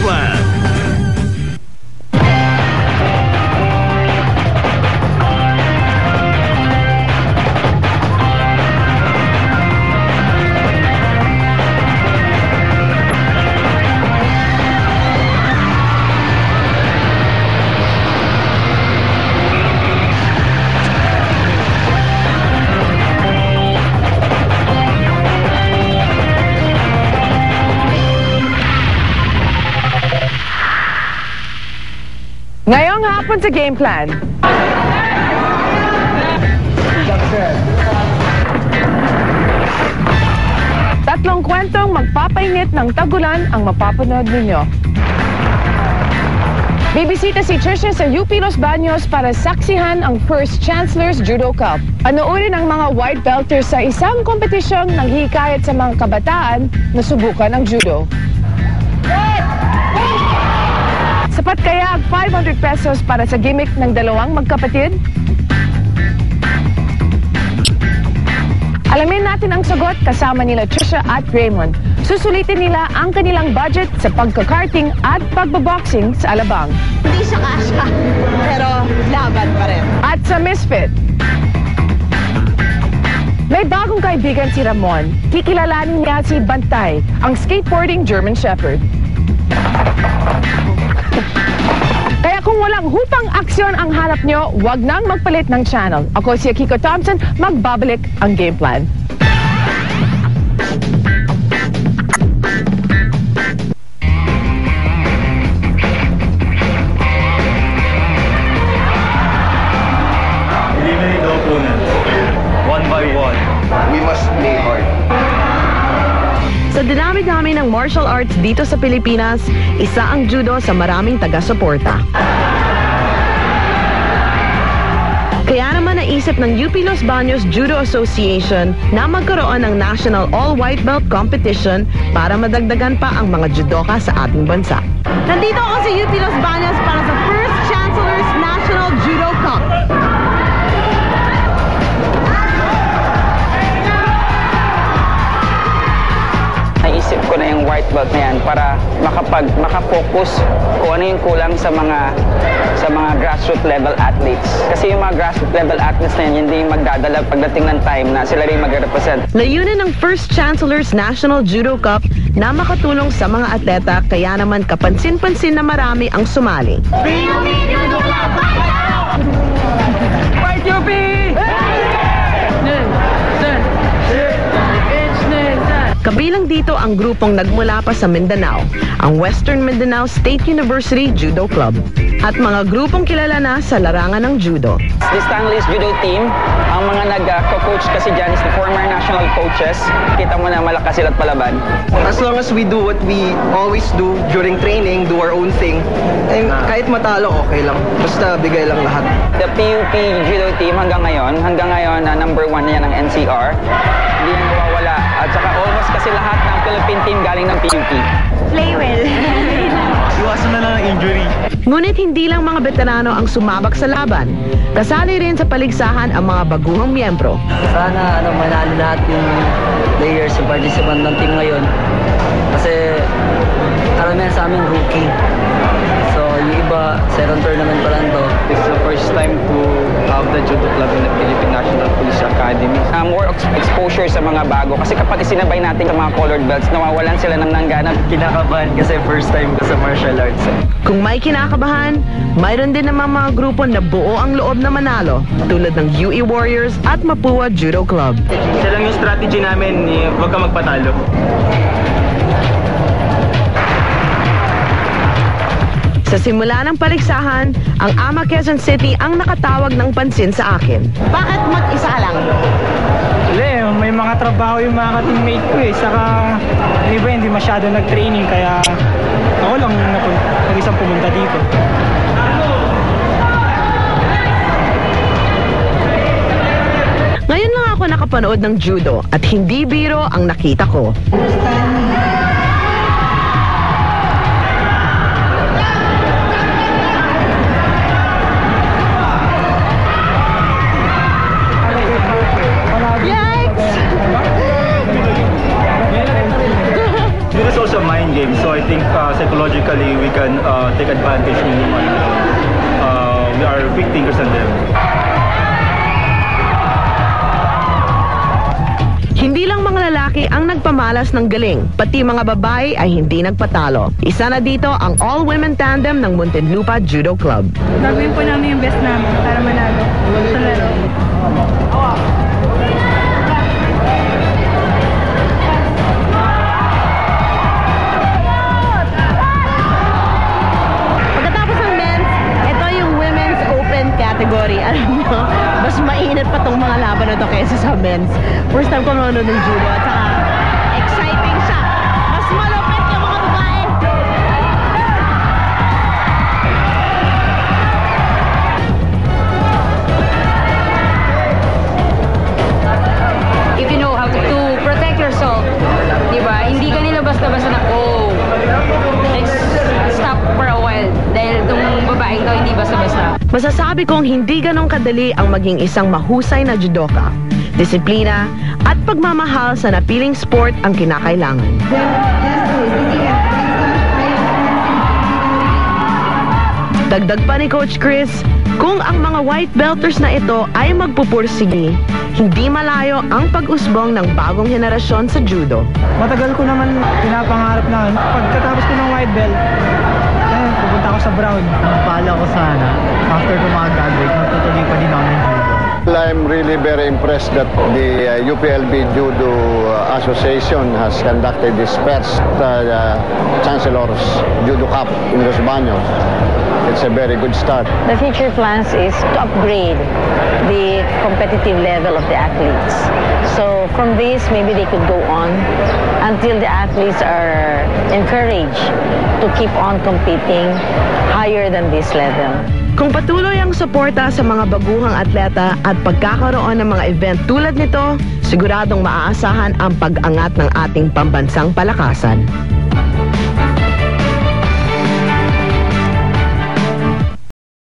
Plan. Ngayong hapon sa Game Plan. Tatlong kwentong magpapainit ng tagulan ang mapapanood ninyo. Bibisita si Tricia sa UP Los Baños para saksihan ang First Chancellor's Judo Cup. Panoorin ang mga white belters sa isang kompetisyong naghihikayat sa mga kabataan na subukan ang judo. Sapat kaya ang 500 pesos para sa gimmick ng dalawang magkapatid? Alamin natin ang sagot kasama nila Tricia at Raymond. Susulitin nila ang kanilang budget sa pagkakarting at pagbaboxing sa Alabang. Hindi siya kasha, pero laban pa rin. At sa Misfit, may bagong kaibigan si Ramon. Kikilalanin niya si Bantay, ang skateboarding German Shepherd. Kaya kung walang hupang aksyon ang hanap nyo, huwag nang magpalit ng channel. Ako si Kiko Thompson, magbabalik ang Game Plan. Eliminate the opponents, one by one. We must play hard. Sa dinami-dami ng martial arts dito sa Pilipinas, isa ang judo sa maraming taga-suporta. Kaya naman naisip ng UP Los Baños Judo Association na magkaroon ng National All-White Belt Competition para madagdagan pa ang mga judoka sa ating bansa. Nandito ako sa UP Los Baños para sa First Chancellor's National Judo Cup. Naisip ko na yung white belt na yan para makafocus kung ano yung kulang sa mga grassroots level athletes. Kasi yung mga grassroots level athletes na yan, hindi magdadala pagdating ng time na sila rin mag-represent. Layunin ng First Chancellor's National Judo Cup na makatulong sa mga atleta, kaya naman kapansin-pansin na marami ang sumali. Fight UP! Kabilang dito ang grupong nagmula pa sa Mindanao, ang Western Mindanao State University Judo Club, at mga grupong kilala na sa larangan ng judo. The Stanley's Judo Team, ang mga nag-co-coach kasi dyan is the former national coaches. Kita mo na malakas sila at palaban. As long as we do what we always do during training, do our own thing, and kahit matalo, okay lang. Basta bigay lang lahat. The PUP Judo Team hanggang ngayon number 1 na yan ng NCR. Hindi na nawawala. At saka almost kasi lahat ng Philippine team galing ng PUP. Play well. Iwasan na lang ang injury. Ngunit hindi lang mga veterano ang sumabak sa laban. Kasali rin sa paligsahan ang mga baguhang miyembro. Sana manalo lahat yung players, yung participant ng team ngayon. Kasi karamihan sa amin rookie. So yung iba, second tournament pa lang to. This is the first time to have the judo club in the Philippine National Police Academy. More exposure sa mga bago kasi kapag isinabay natin sa mga colored belts, nawawalan sila ng nanggana. Kinakabahan kasi first time ko sa martial arts. Kung may kinakabahan, mayroon din naman mga grupo na buo ang loob na manalo, tulad ng UE Warriors at Mapua Judo Club. Isa lang yung strategy namin, huwag ka magpatalo. Sa simula ng paligsahan, ang Ama Quezon City ang nakatawag ng pansin sa akin. Bakit mag-isa lang? Hindi, may mga trabaho yung mga ka-teammate ko eh. Saka, yung iba hindi masyado nag-training, kaya ako lang nag-isang pumunta dito. Ngayon lang ako nakapanood ng judo at hindi biro ang nakita ko. Judo is also mind games. So I think psychologically we can take advantage in we are quick thinkers on them. Hindi lang mga lalaki ang nagpamalas ng galing, pati mga babae ay hindi nagpatalo. Isa na dito ang all-women tandem ng Muntinlupa Judo Club. Gagawin po namin yung best namin para manalo sa laro. Pagkatapos ng men's, ito yung women's open category. Alam nyo, mas mainit pa tong mga laban na to kaysa sa men's. First time ko manonood ng judo at saka exciting siya. Mas malupit yung mga babae. If you know how to protect yourself, di ba? Hindi ka nila basta-basta na, let's stop for a while. Dahil itong babaeng to, hindi basta-basta. Masasabi kong hindi ganong kadali ang maging isang mahusay na judoka. Disiplina at pagmamahal sa napiling sport ang kinakailangan. Dagdag pa ni Coach Chris, kung ang mga white belters na ito ay magpupursigi, hindi malayo ang pag-usbong ng bagong henerasyon sa judo. Matagal ko naman pinapangarap na pagkatapos ko ng white belt, pupunta ako sa brown. Pala ko sana, after ko mag-graduate, magtutuloy pa din ako ng judo. I'm really very impressed that the UPLB Judo Association has conducted this first Chancellor's Judo Cup in Los Baños. It's a very good start. The future plans is to upgrade the competitive level of the athletes. So from this, maybe they could go on until the athletes are encouraged to keep on competing higher than this level. Kung patuloy ang suporta sa mga baguhang atleta at pagkakaroon ng mga event tulad nito, siguradong maaasahan ang pag-angat ng ating pambansang palakasan.